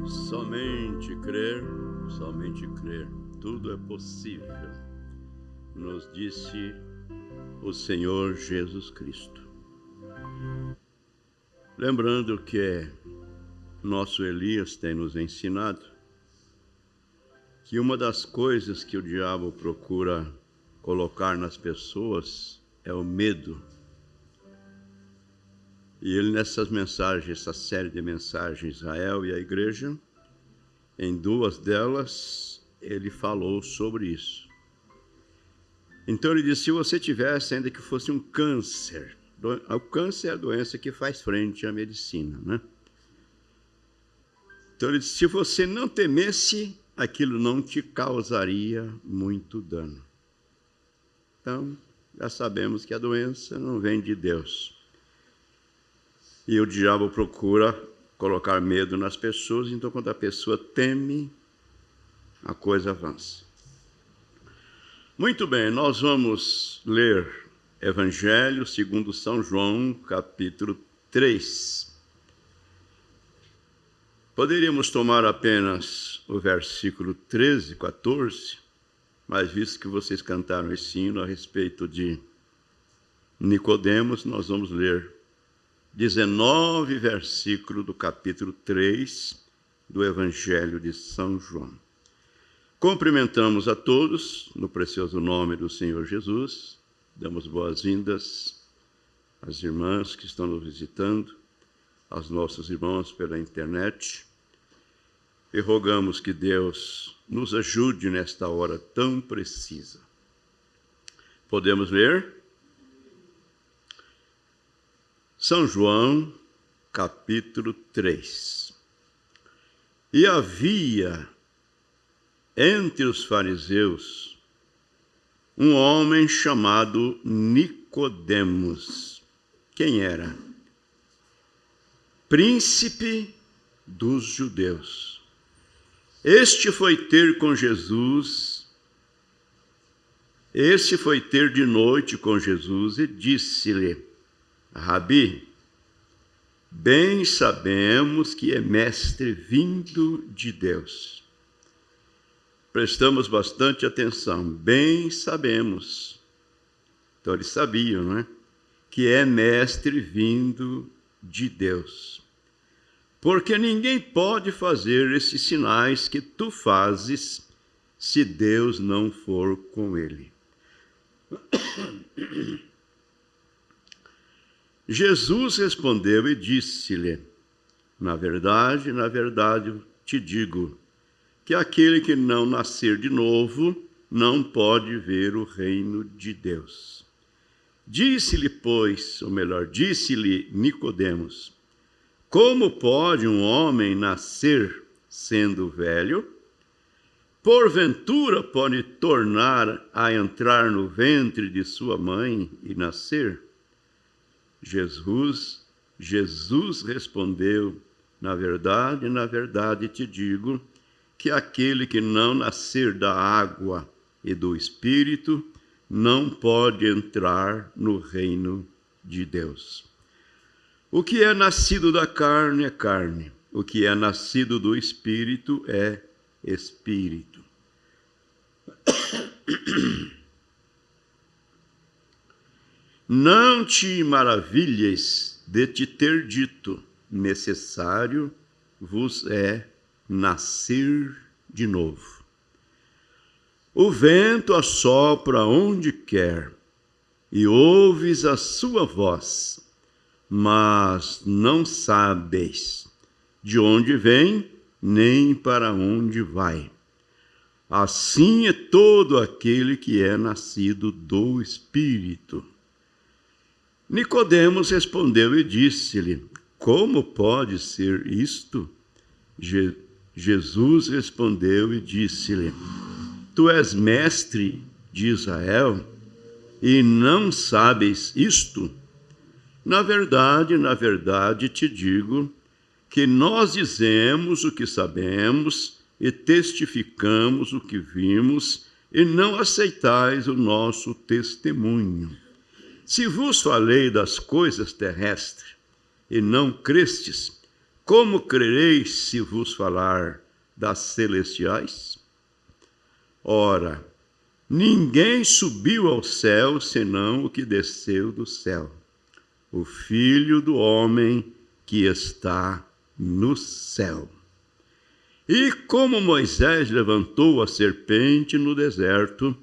somente crer, tudo é possível, nos disse o Senhor Jesus Cristo. Lembrando que nosso Elias tem nos ensinado que uma das coisas que o diabo procura colocar nas pessoas é o medo. E ele, nessas mensagens, essa série de mensagens, Israel e a igreja, em duas delas, ele falou sobre isso. Então ele disse, se você tivesse, ainda que fosse um câncer, o câncer é a doença que faz frente à medicina, né? Então ele disse, se você não temesse, aquilo não te causaria muito dano. Então, já sabemos que a doença não vem de Deus. E o diabo procura colocar medo nas pessoas, então quando a pessoa teme, a coisa avança. Muito bem, nós vamos ler Evangelho segundo São João, capítulo 3. Poderíamos tomar apenas o versículo 13, 14, mas visto que vocês cantaram esse hino a respeito de Nicodemos, nós vamos ler 19 versículos do capítulo 3 do Evangelho de São João. Cumprimentamos a todos no precioso nome do Senhor Jesus, damos boas-vindas às irmãs que estão nos visitando, aos nossos irmãos pela internet, e rogamos que Deus nos ajude nesta hora tão precisa. Podemos ler? São João, capítulo 3. E havia entre os fariseus um homem chamado Nicodemos. Quem era? Príncipe dos judeus. Este foi ter de noite com Jesus e disse-lhe, Rabi, bem sabemos que é mestre vindo de Deus. Prestamos bastante atenção, bem sabemos. Então eles sabiam, não é? Que é mestre vindo de Deus. Porque ninguém pode fazer esses sinais que tu fazes se Deus não for com ele. Jesus respondeu e disse-lhe, na verdade te digo, que aquele que não nascer de novo não pode ver o reino de Deus. Disse-lhe Nicodemos, como pode um homem nascer sendo velho? Porventura pode tornar a entrar no ventre de sua mãe e nascer? Jesus respondeu, na verdade te digo, que aquele que não nascer da água e do Espírito não pode entrar no reino de Deus. O que é nascido da carne é carne, o que é nascido do Espírito é Espírito. Não te maravilhes de te ter dito, necessário vos é nascer de novo. O vento assopra onde quer, e ouves a sua voz, mas não sabes de onde vem, nem para onde vai. Assim é todo aquele que é nascido do Espírito. Nicodemos respondeu e disse-lhe, como pode ser isto? Jesus respondeu e disse-lhe, tu és mestre de Israel e não sabes isto? Na verdade te digo que nós dizemos o que sabemos e testificamos o que vimos e não aceitais o nosso testemunho. Se vos falei das coisas terrestres e não crestes, como crereis se vos falar das celestiais? Ora, ninguém subiu ao céu senão o que desceu do céu, o Filho do homem que está no céu. E como Moisés levantou a serpente no deserto,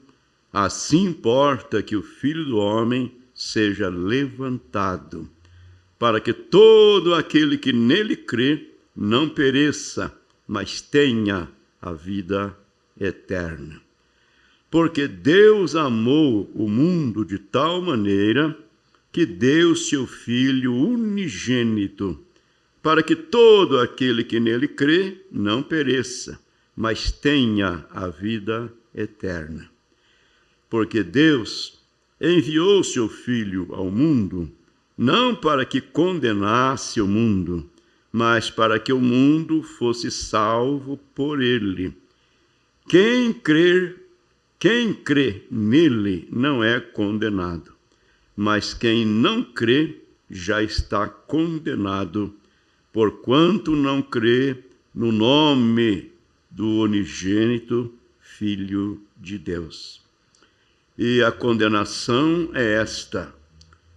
assim importa que o Filho do homem seja levantado, para que todo aquele que nele crê não pereça, mas tenha a vida eterna. Porque Deus amou o mundo de tal maneira que deu seu Filho unigênito, para que todo aquele que nele crê não pereça, mas tenha a vida eterna. Porque Deus enviou seu Filho ao mundo, não para que condenasse o mundo, mas para que o mundo fosse salvo por ele. Quem crê nele não é condenado, mas quem não crê já está condenado, porquanto não crê no nome do unigênito Filho de Deus. E a condenação é esta,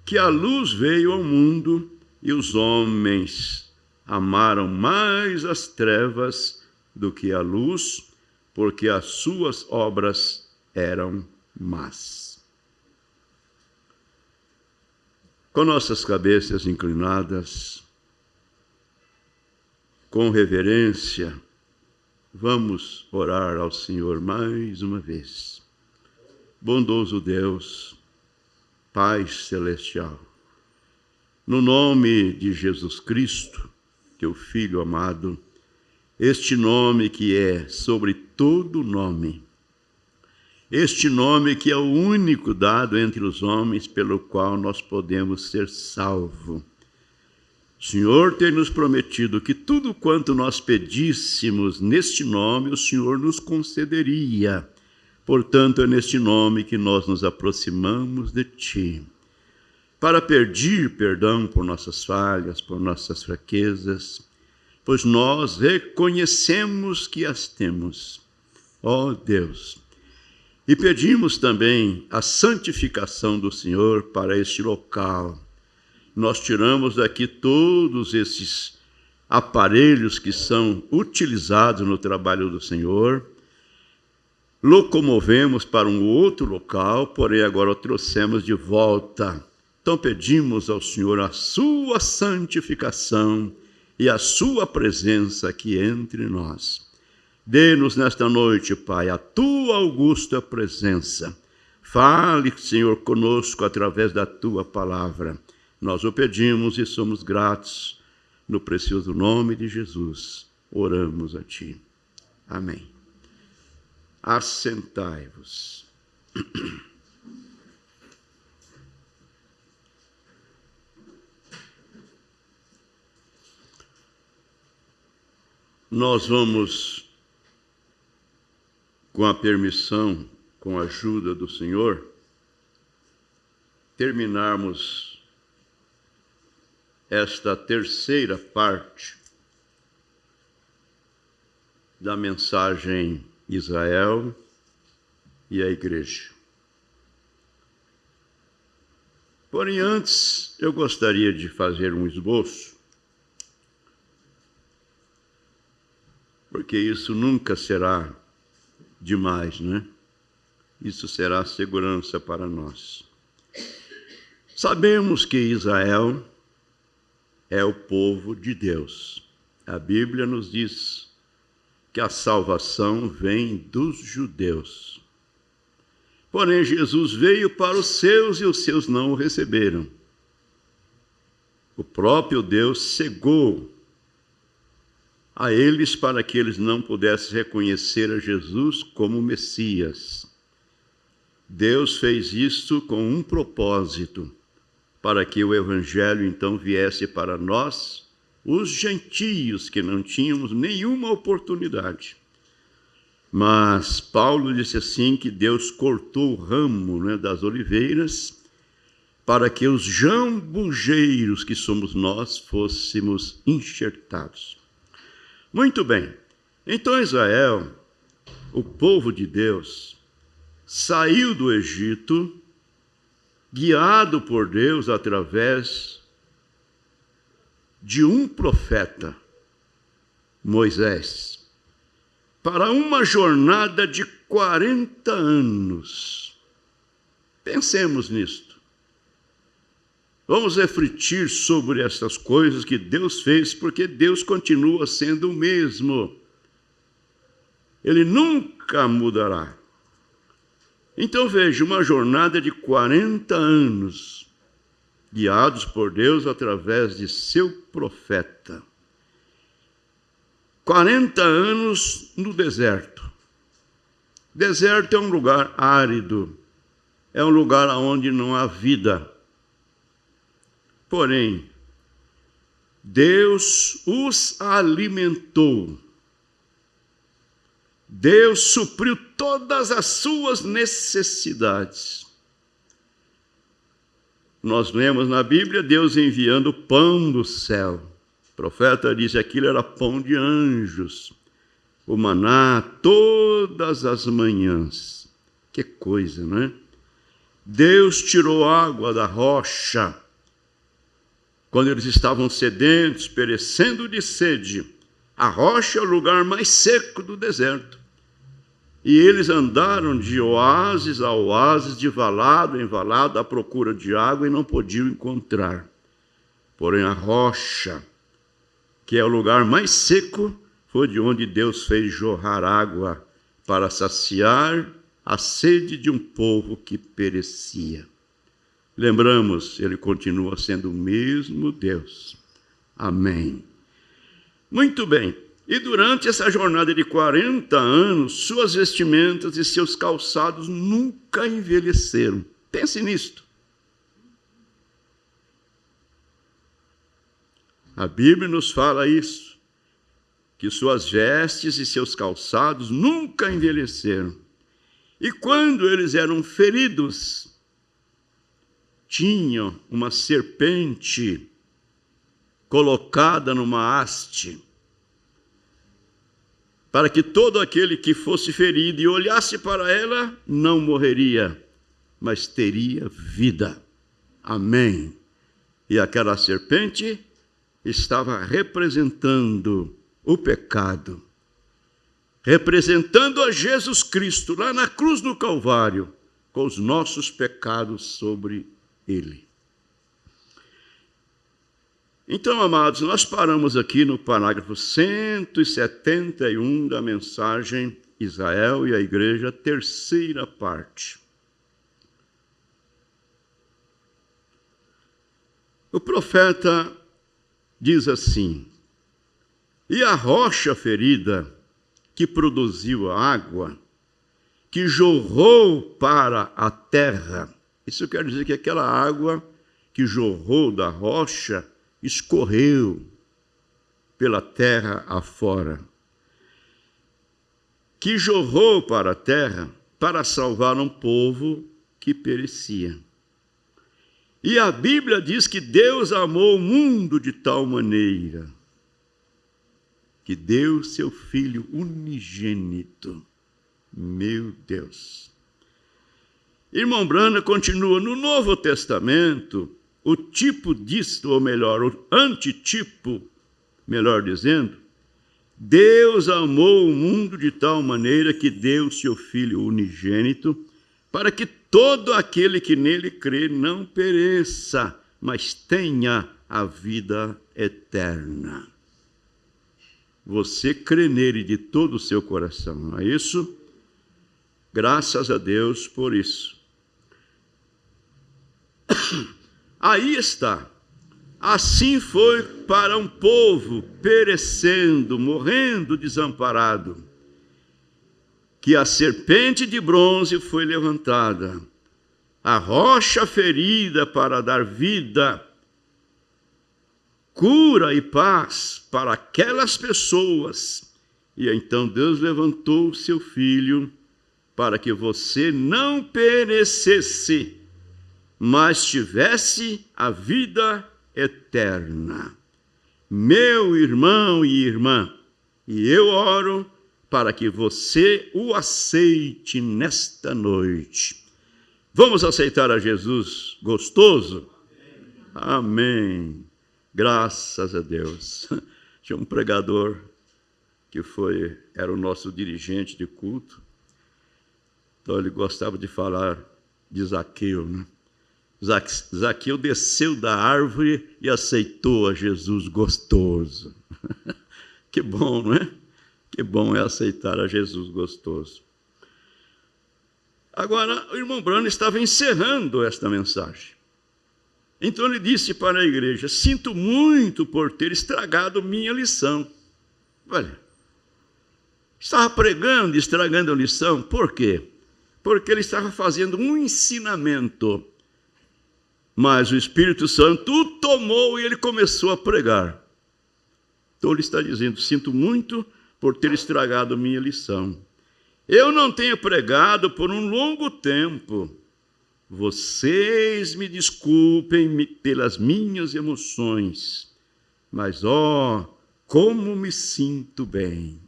que a luz veio ao mundo e os homens amaram mais as trevas do que a luz, porque as suas obras eram más. Com nossas cabeças inclinadas, com reverência, vamos orar ao Senhor mais uma vez. Bondoso Deus, Pai Celestial, no nome de Jesus Cristo, teu Filho amado, este nome que é sobre todo nome, este nome que é o único dado entre os homens pelo qual nós podemos ser salvos. O Senhor tem nos prometido que tudo quanto nós pedíssemos neste nome, o Senhor nos concederia. Portanto, é neste nome que nós nos aproximamos de Ti, para pedir perdão por nossas falhas, por nossas fraquezas, pois nós reconhecemos que as temos, ó Deus. E pedimos também a santificação do Senhor para este local. Nós tiramos daqui todos esses aparelhos que são utilizados no trabalho do Senhor, locomovemos para um outro local, porém agora o trouxemos de volta. Então pedimos ao Senhor a sua santificação e a sua presença aqui entre nós. Dê-nos nesta noite, Pai, a tua augusta presença. Fale, Senhor, conosco através da tua palavra. Nós o pedimos e somos gratos. No precioso nome de Jesus, oramos a Ti. Amém. Assentai-vos. Nós vamos, com a permissão, com a ajuda do Senhor, terminarmos esta terceira parte da mensagem Israel e a igreja. Porém, antes, eu gostaria de fazer um esboço, porque isso nunca será demais, né? Isso será segurança para nós. Sabemos que Israel é o povo de Deus. A Bíblia nos diz que a salvação vem dos judeus. Porém, Jesus veio para os seus e os seus não o receberam. O próprio Deus cegou a eles para que eles não pudessem reconhecer a Jesus como Messias. Deus fez isto com um propósito, para que o Evangelho então viesse para nós, os gentios, que não tínhamos nenhuma oportunidade. Mas Paulo disse assim que Deus cortou o ramo, né, das oliveiras para que os jambujeiros que somos nós fôssemos enxertados. Muito bem. Então Israel, o povo de Deus, saiu do Egito, guiado por Deus através de um profeta, Moisés, para uma jornada de 40 anos. Pensemos nisto. Vamos refletir sobre essas coisas que Deus fez, porque Deus continua sendo o mesmo. Ele nunca mudará. Então veja, uma jornada de 40 anos, guiados por Deus através de seu profeta. 40 anos no deserto. Deserto é um lugar árido, é um lugar onde não há vida. Porém, Deus os alimentou. Deus supriu todas as suas necessidades. Nós lemos na Bíblia Deus enviando pão do céu. O profeta disse que aquilo era pão de anjos. O maná todas as manhãs. Que coisa, não é? Deus tirou água da rocha quando eles estavam sedentos, perecendo de sede. A rocha é o lugar mais seco do deserto. E eles andaram de oásis a oásis, de valado em valado, à procura de água e não podiam encontrar. Porém, a rocha, que é o lugar mais seco, foi de onde Deus fez jorrar água para saciar a sede de um povo que perecia. Lembramos, ele continua sendo o mesmo Deus. Amém. Muito bem. E durante essa jornada de 40 anos, suas vestimentas e seus calçados nunca envelheceram. Pense nisto. A Bíblia nos fala isso, que suas vestes e seus calçados nunca envelheceram. E quando eles eram feridos, tinham uma serpente colocada numa haste, para que todo aquele que fosse ferido e olhasse para ela, não morreria, mas teria vida. Amém. E aquela serpente estava representando o pecado, representando a Jesus Cristo, lá na cruz do Calvário, com os nossos pecados sobre ele. Então, amados, nós paramos aqui no parágrafo 171 da mensagem Israel e a Igreja, terceira parte. O profeta diz assim: e a rocha ferida que produziu a água, que jorrou para a terra. Isso quer dizer que aquela água que jorrou da rocha escorreu pela terra afora, que jorrou para a terra para salvar um povo que perecia. E a Bíblia diz que Deus amou o mundo de tal maneira que deu seu Filho unigênito. Meu Deus. Irmão Brana continua, no Novo Testamento, o tipo disto, ou melhor, o antitipo, melhor dizendo, Deus amou o mundo de tal maneira que deu seu Filho unigênito, para que todo aquele que nele crê não pereça, mas tenha a vida eterna. Você crê nele de todo o seu coração, não é isso? Graças a Deus por isso. Aí está. Assim foi para um povo perecendo, morrendo desamparado, que a serpente de bronze foi levantada, a rocha ferida para dar vida, cura e paz para aquelas pessoas. E então Deus levantou o seu Filho para que você não perecesse, mas tivesse a vida eterna. Meu irmão e irmã, e eu oro para que você o aceite nesta noite. Vamos aceitar a Jesus gostoso? Amém. Graças a Deus. Tinha um pregador que era o nosso dirigente de culto. Então ele gostava de falar de Zaqueu, né? Zaqueu desceu da árvore e aceitou a Jesus gostoso. Que bom, não é? Que bom é aceitar a Jesus gostoso. Agora, o irmão Branham estava encerrando esta mensagem. Então ele disse para a igreja: sinto muito por ter estragado minha lição. Olha, estava pregando e estragando a lição. Por quê? Porque ele estava fazendo um ensinamento. Mas o Espírito Santo o tomou e ele começou a pregar. Então ele está dizendo: sinto muito por ter estragado minha lição. Eu não tenho pregado por um longo tempo. Vocês me desculpem pelas minhas emoções, mas como me sinto bem.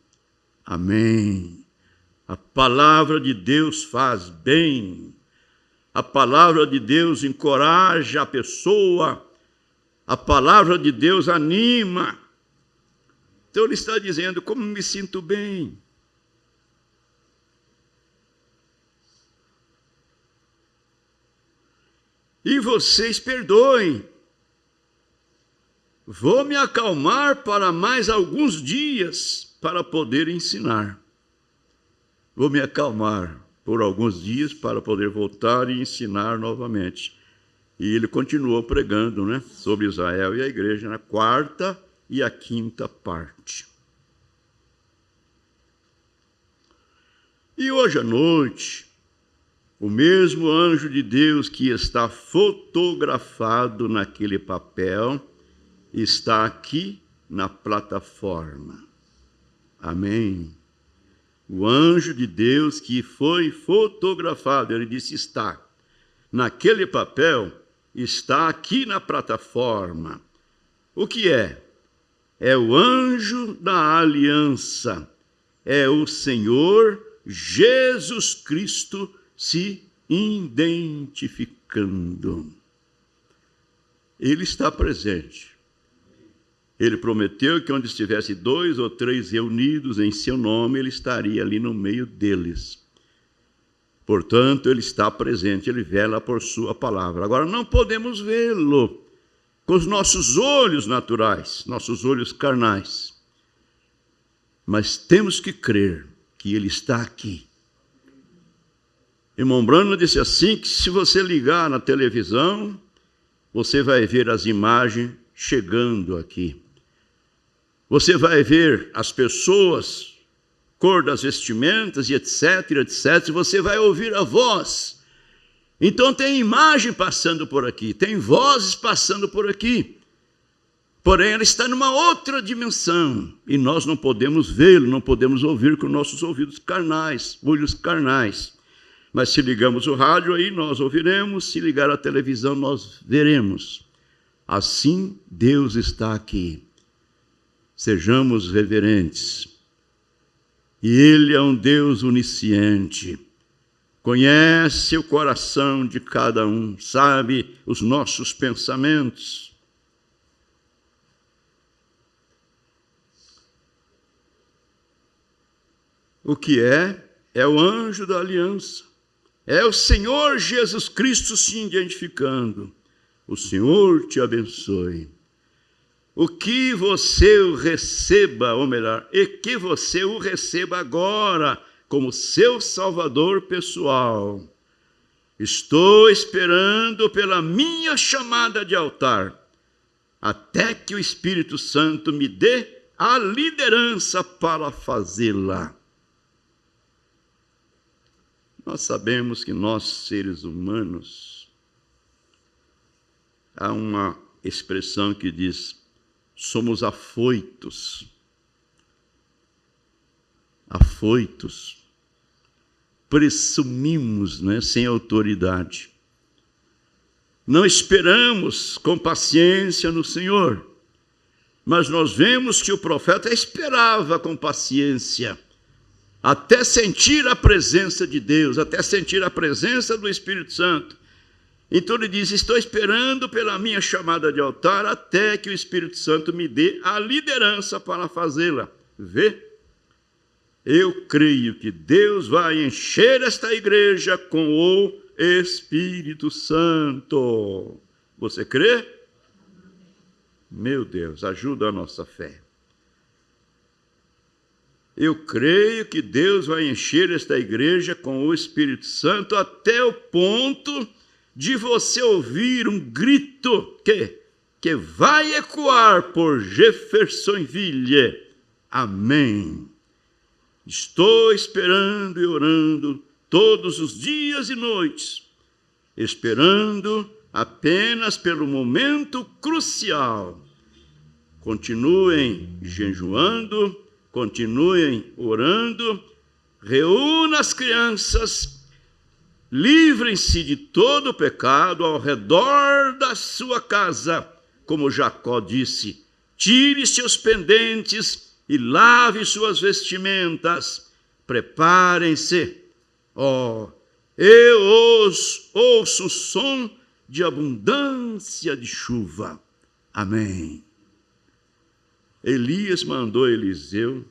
Amém. A palavra de Deus faz bem. A palavra de Deus encoraja a pessoa. A palavra de Deus anima. Então ele está dizendo: como me sinto bem. E vocês perdoem. Vou me acalmar para mais alguns dias para poder ensinar. Vou me acalmar por alguns dias para poder voltar e ensinar novamente. E ele continuou pregando, né, sobre Israel e a igreja na quarta e a quinta parte. E hoje à noite, o mesmo anjo de Deus que está fotografado naquele papel está aqui na plataforma. Amém. O anjo de Deus que foi fotografado, ele disse está. Naquele papel está aqui na plataforma. O que é? É o anjo da aliança. É o Senhor Jesus Cristo se identificando. Ele está presente. Ele prometeu que onde estivesse 2 ou 3 reunidos em seu nome, ele estaria ali no meio deles. Portanto, ele está presente, ele vela por sua palavra. Agora, não podemos vê-lo com os nossos olhos naturais, nossos olhos carnais. Mas temos que crer que ele está aqui. Irmão Branham disse assim, que se você ligar na televisão, você vai ver as imagens chegando aqui. Você vai ver as pessoas, cor das vestimentas e etc, etc. Você vai ouvir a voz. Então tem imagem passando por aqui, tem vozes passando por aqui. Porém, ela está numa outra dimensão. E nós não podemos vê-lo, não podemos ouvir com nossos ouvidos carnais, olhos carnais. Mas se ligamos o rádio, aí nós ouviremos. Se ligar a televisão, nós veremos. Assim, Deus está aqui. Sejamos reverentes. E Ele é um Deus onisciente. Conhece o coração de cada um, sabe os nossos pensamentos. O que é? É o anjo da aliança. É o Senhor Jesus Cristo se identificando. O Senhor te abençoe. O que você o receba, ou melhor, e que você o receba agora como seu Salvador pessoal. Estou esperando pela minha chamada de altar, até que o Espírito Santo me dê a liderança para fazê-la. Nós sabemos que nós, seres humanos, há uma expressão que diz, somos afoitos. Afoitos. Presumimos, né, sem autoridade. não esperamos com paciência no Senhor, mas nós vemos que o profeta esperava com paciência, até sentir a presença de Deus, até sentir a presença do Espírito Santo. Então ele diz: estou esperando pela minha chamada de altar, até que o Espírito Santo me dê a liderança para fazê-la. Vê? Eu creio que Deus vai encher esta igreja com o Espírito Santo. Você crê? Meu Deus, ajuda a nossa fé. Eu creio que Deus vai encher esta igreja com o Espírito Santo até o ponto de você ouvir um grito que vai ecoar por Jeffersonville. Amém. Estou esperando e orando todos os dias e noites, esperando apenas pelo momento crucial. Continuem jejuando, continuem orando, reúna as crianças, livrem-se de todo o pecado ao redor da sua casa, como Jacó disse: tire seus pendentes e lave suas vestimentas, preparem-se. Eu ouço o som de abundância de chuva. Amém. Elias mandou Eliseu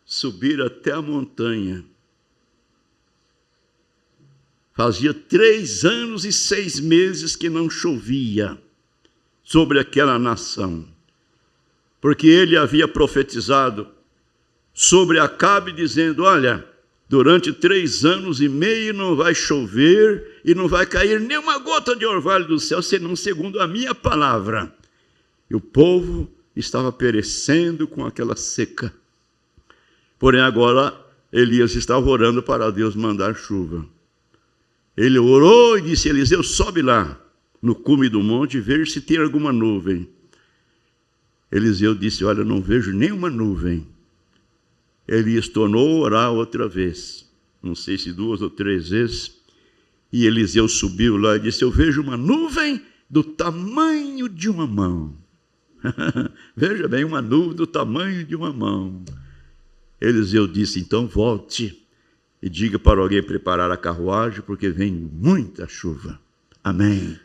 subir até a montanha. Fazia 3 anos e 6 meses que não chovia sobre aquela nação, porque ele havia profetizado sobre Acabe, dizendo: olha, durante 3 anos e meio não vai chover e não vai cair nenhuma gota de orvalho do céu, senão segundo a minha palavra. E o povo estava perecendo com aquela seca. Porém, agora Elias estava orando para Deus mandar chuva. Ele orou e disse: Eliseu, sobe lá no cume do monte e veja se tem alguma nuvem. Eliseu disse: olha, não vejo nenhuma nuvem. Elias tornou a orar outra vez, não sei se 2 ou 3 vezes, e Eliseu subiu lá e disse: eu vejo uma nuvem do tamanho de uma mão. Veja bem, uma nuvem do tamanho de uma mão. Eliseu disse: então volte e diga para alguém preparar a carruagem, porque vem muita chuva. Amém.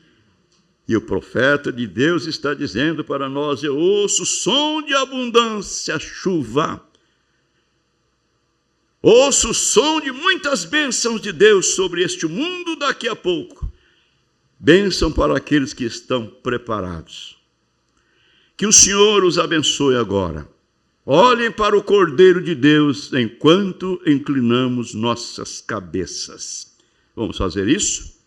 E o profeta de Deus está dizendo para nós: eu ouço som de abundância, chuva. Ouço o som de muitas bênçãos de Deus sobre este mundo daqui a pouco. Bênção para aqueles que estão preparados. Que o Senhor os abençoe agora. Olhem para o Cordeiro de Deus enquanto inclinamos nossas cabeças. Vamos fazer isso?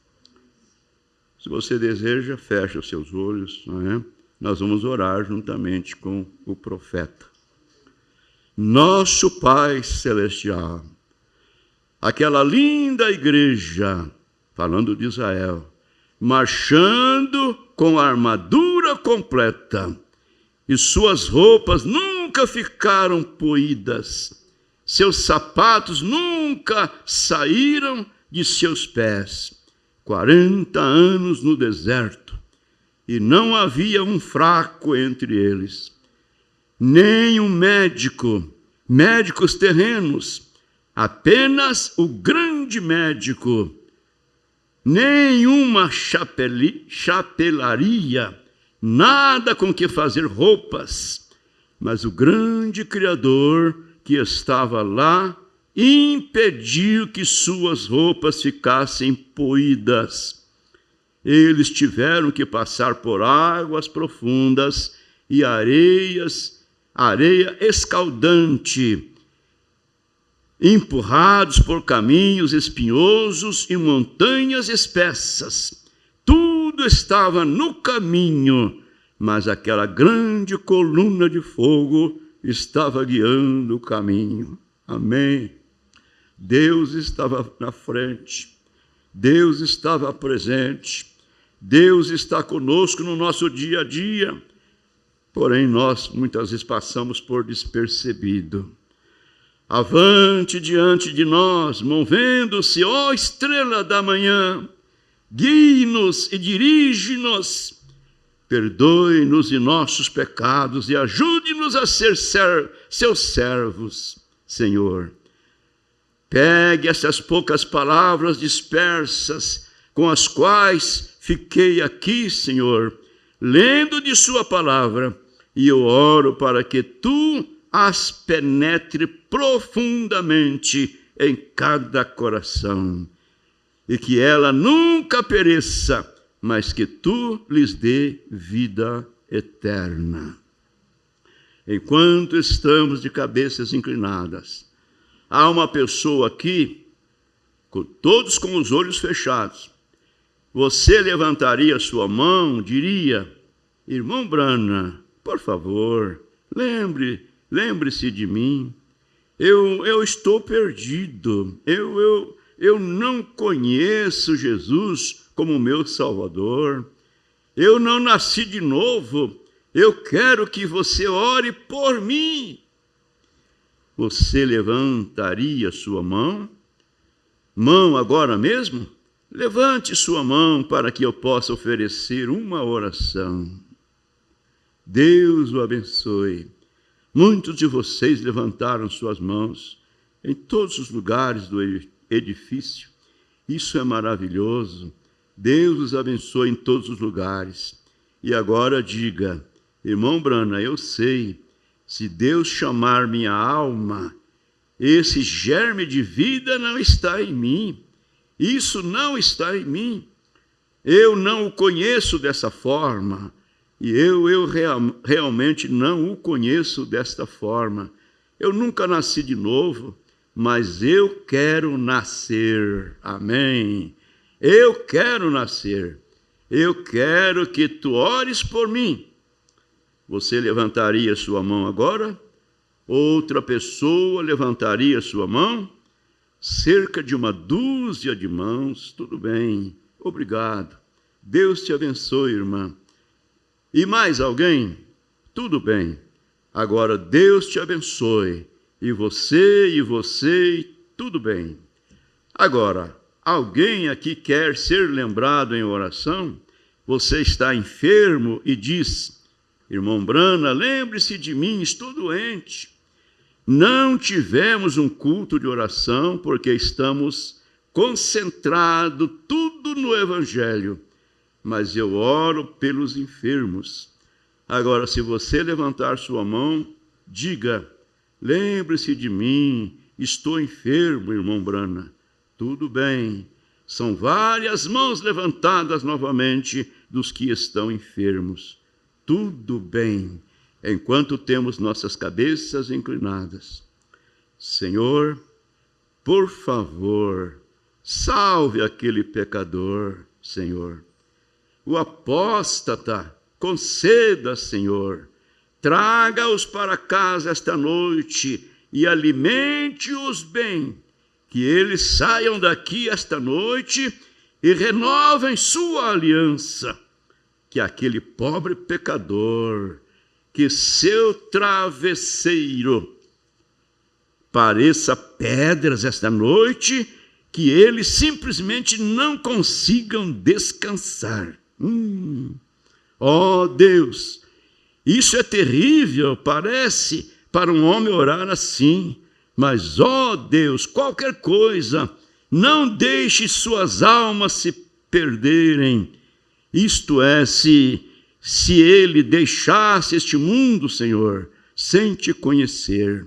Se você deseja, feche os seus olhos, não é? Nós vamos orar juntamente com o profeta. Nosso Pai Celestial, aquela linda igreja, falando de Israel, marchando com a armadura completa, e suas roupas nunca ficaram poídas, seus sapatos nunca saíram de seus pés. 40 anos no deserto, e não havia um fraco entre eles, nem um médicos terrenos, apenas o grande médico, nenhuma chapelaria, nada com que fazer roupas, mas o grande Criador que estava lá impediu que suas roupas ficassem poídas. Eles tiveram que passar por águas profundas e areia escaldante, empurrados por caminhos espinhosos e montanhas espessas. Tudo estava no caminho, mas aquela grande coluna de fogo estava guiando o caminho. Amém. Deus estava na frente, Deus estava presente, Deus está conosco no nosso dia a dia, porém nós muitas vezes passamos por despercebido. Avante diante de nós, movendo-se, ó estrela da manhã, guie-nos e dirige-nos. Perdoe-nos de nossos pecados e ajude-nos a ser seus servos, Senhor. Pegue essas poucas palavras dispersas com as quais fiquei aqui, Senhor, lendo de sua palavra, e eu oro para que tu as penetre profundamente em cada coração, e que ela nunca pereça, mas que tu lhes dê vida eterna. Enquanto estamos de cabeças inclinadas, há uma pessoa aqui, todos com os olhos fechados. Você levantaria sua mão, diria: irmão Brana, por favor, lembre-se de mim. Eu estou perdido. Eu não conheço Jesus como meu Salvador. Eu não nasci de novo. Eu quero que você ore por mim. Você levantaria sua mão? Mão agora mesmo? Levante sua mão para que eu possa oferecer uma oração. Deus o abençoe. Muitos de vocês levantaram suas mãos em todos os lugares do edifício. Isso é maravilhoso. Deus os abençoe em todos os lugares. E agora diga: irmão Brana, eu sei, se Deus chamar minha alma, esse germe de vida não está em mim. Isso não está em mim. Eu não o conheço dessa forma. E eu realmente não o conheço desta forma. Eu nunca nasci de novo, mas eu quero nascer. Amém. Eu quero nascer. Eu quero que tu ores por mim. Você levantaria sua mão agora? Outra pessoa levantaria sua mão? Cerca de uma dúzia de mãos. Tudo bem. Obrigado. Deus te abençoe, irmã. E mais alguém? Tudo bem. Agora Deus te abençoe. E você, tudo bem. Agora, alguém aqui quer ser lembrado em oração? Você está enfermo e diz: irmão Brana, lembre-se de mim, estou doente. Não tivemos um culto de oração porque estamos concentrados tudo no Evangelho. Mas eu oro pelos enfermos. Agora, se você levantar sua mão, diga: lembre-se de mim, estou enfermo, irmão Brana. Tudo bem. São várias mãos levantadas novamente dos que estão enfermos. Tudo bem, enquanto temos nossas cabeças inclinadas. Senhor, por favor, salve aquele pecador, Senhor. O apóstata, conceda, Senhor. Traga-os para casa esta noite e alimente-os bem. Que eles saiam daqui esta noite e renovem sua aliança. Que aquele pobre pecador, que seu travesseiro pareça pedras esta noite, que eles simplesmente não consigam descansar. Oh Deus, isso é terrível, parece, para um homem orar assim. Mas, ó Deus, qualquer coisa, não deixe suas almas se perderem. Isto é, se ele deixasse este mundo, Senhor, sem te conhecer.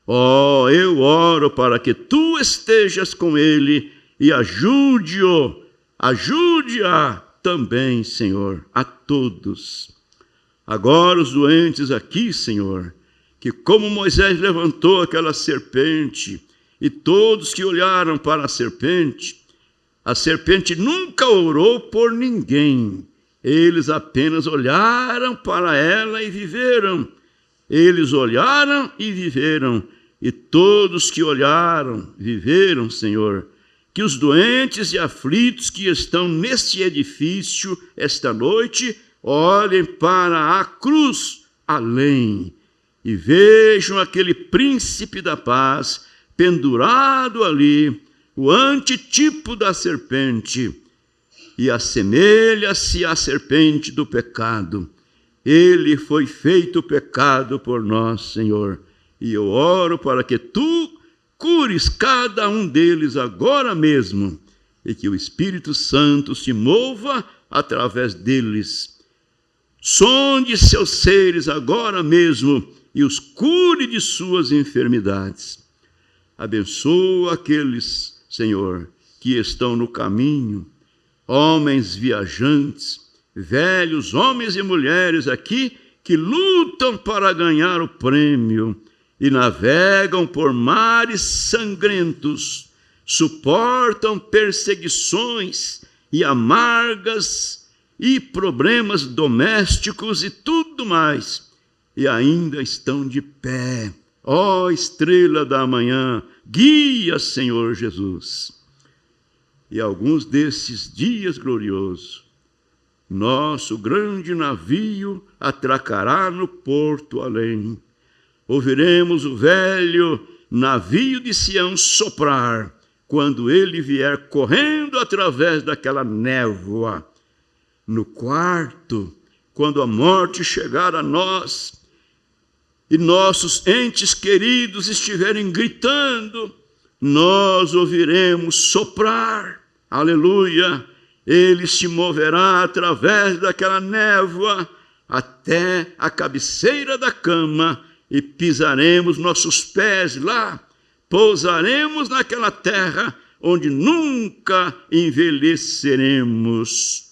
Oh, eu oro para que tu estejas com ele e ajude-a também, Senhor, a todos. Agora os doentes aqui, Senhor, que como Moisés levantou aquela serpente, e todos que olharam para a serpente nunca orou por ninguém. Eles apenas olharam para ela e viveram. Eles olharam e viveram. E todos que olharam, viveram, Senhor. Que os doentes e aflitos que estão neste edifício esta noite olhem para a cruz além e vejam aquele príncipe da paz pendurado ali, o antitipo da serpente. e assemelha-se à serpente do pecado. Ele foi feito pecado por nós, Senhor. E eu oro para que tu cures cada um deles agora mesmo, e que o Espírito Santo se mova através deles. Sonde seus seres agora mesmo e os cure de suas enfermidades. Abençoa aqueles, Senhor, que estão no caminho, homens viajantes, velhos, homens e mulheres aqui que lutam para ganhar o prêmio e navegam por mares sangrentos, suportam perseguições e amargas e problemas domésticos e tudo mais, e ainda estão de pé. Ó estrela da manhã, guia, Senhor Jesus. E alguns desses dias gloriosos, nosso grande navio atracará no porto além. Ouviremos o velho navio de Sião soprar, quando ele vier correndo através daquela névoa. No quarto, quando a morte chegar a nós, e nossos entes queridos estiverem gritando, nós ouviremos soprar, aleluia, ele se moverá através daquela névoa até a cabeceira da cama e pisaremos nossos pés lá, pousaremos naquela terra onde nunca envelheceremos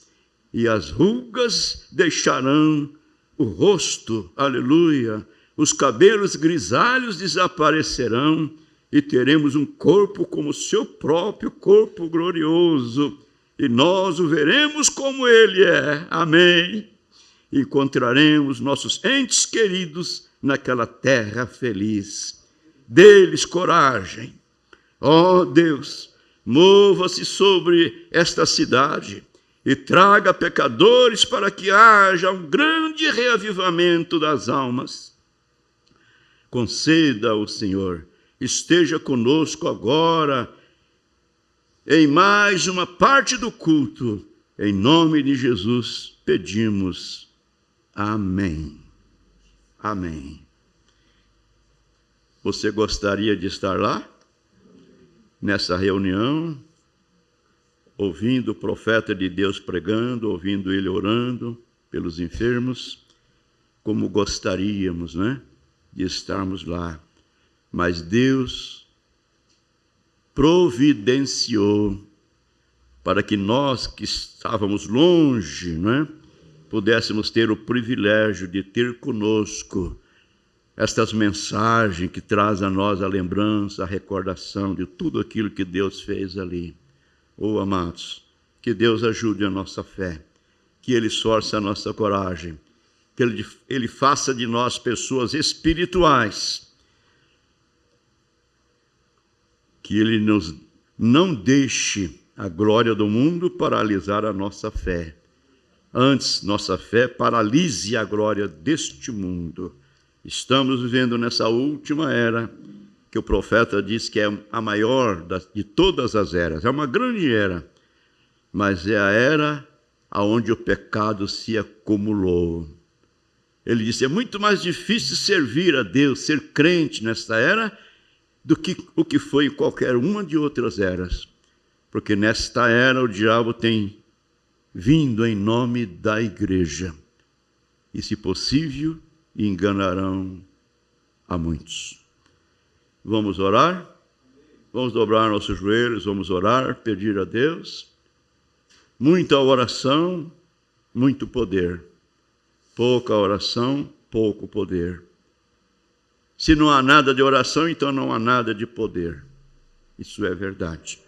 e as rugas deixarão o rosto, aleluia, os cabelos grisalhos desaparecerão e teremos um corpo como o seu próprio corpo glorioso, e nós o veremos como ele é, amém. Encontraremos nossos entes queridos naquela terra feliz. Dê-lhes coragem. Ó Deus, mova-se sobre esta cidade e traga pecadores para que haja um grande reavivamento das almas. Conceda ao Senhor, esteja conosco agora, em mais uma parte do culto. Em nome de Jesus pedimos. Amém. Amém. Você gostaria de estar lá? Nessa reunião, ouvindo o profeta de Deus pregando, ouvindo ele orando pelos enfermos, como gostaríamos, né, de estarmos lá. Mas Deus providenciou para que nós que estávamos longe, né, pudéssemos ter o privilégio de ter conosco estas mensagens que trazem a nós a lembrança, a recordação de tudo aquilo que Deus fez ali. Oh, amados, que Deus ajude a nossa fé, que Ele esforce a nossa coragem, que Ele faça de nós pessoas espirituais, que Ele nos não deixe a glória do mundo paralisar a nossa fé. Antes, nossa fé paralise a glória deste mundo. Estamos vivendo nessa última era, que o profeta diz que é a maior de todas as eras. É uma grande era, mas é a era onde o pecado se acumulou. Ele disse, é muito mais difícil servir a Deus, ser crente nesta era, do que o que foi em qualquer uma de outras eras. Porque nesta era o diabo tem vindo em nome da igreja. E, se possível, enganarão a muitos. Vamos orar? Vamos dobrar nossos joelhos, vamos orar, pedir a Deus. Muita oração, muito poder. Pouca oração, pouco poder. Se não há nada de oração, então não há nada de poder. Isso é verdade.